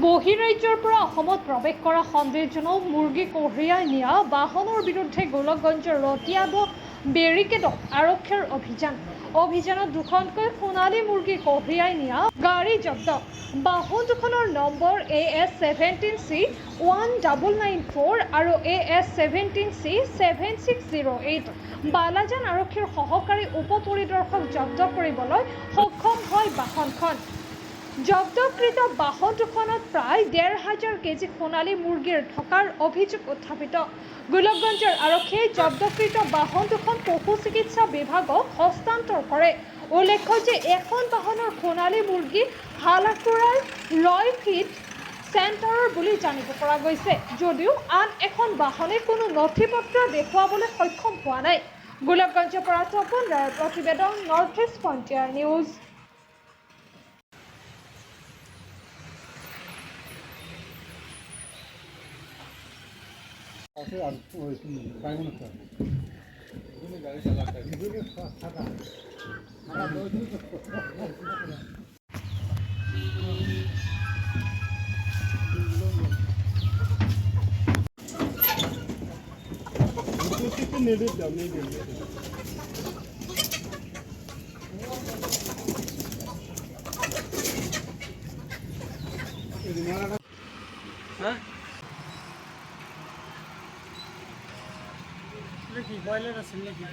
বহিৰাজ্যৰ পৰা অসমত প্ৰৱেশ কৰা সন্দেহজনক মুৰ্গী কঢ়িয়াই নিয়া বাহনৰ বিৰুদ্ধে গোলকগঞ্জৰ ৰতিয়াব বেৰিকেডত আৰক্ষীৰ অভিযানত দুখনকৈ সোণালী মুৰ্গী কঢ়িয়াই নিয়া গাড়ী জব্দ। বাহন দুখনৰ নম্বৰ AS17C1994 আৰু AS17C7608। বালাজান আৰক্ষীৰ সহকাৰী উপ পৰিদৰ্শক জব্দ কৰিবলৈ সক্ষম হয় বাহনখন। জব্দকৃত বাহন দুখনত প্ৰায় ১,৫০০ কেজি সোণালী মুৰ্গীৰ থকাৰ অভিযোগ উত্থাপিত। গোলকগঞ্জৰ আৰক্ষীয়ে জব্দকৃত বাহন দুখন পশু চিকিৎসা বিভাগক হস্তান্তৰ কৰে। উল্লেখ্য যে এখন বাহনৰ সোণালী মুৰ্গী হালাকুৰাৰ ৰয় ফিড চেণ্টাৰৰ বুলি জানিব পৰা গৈছে, যদিও আন এখন বাহনে কোনো নথি পত্ৰ দেখুৱাবলৈ সক্ষম হোৱা নাই। গোলকগঞ্জৰ পৰা তপন ৰায়ৰ প্ৰতিবেদন, নৰ্থ ইষ্ট ফ্ৰণ্টিয়াৰ নিউজ। কি বয়লাৰ আছে নাকি?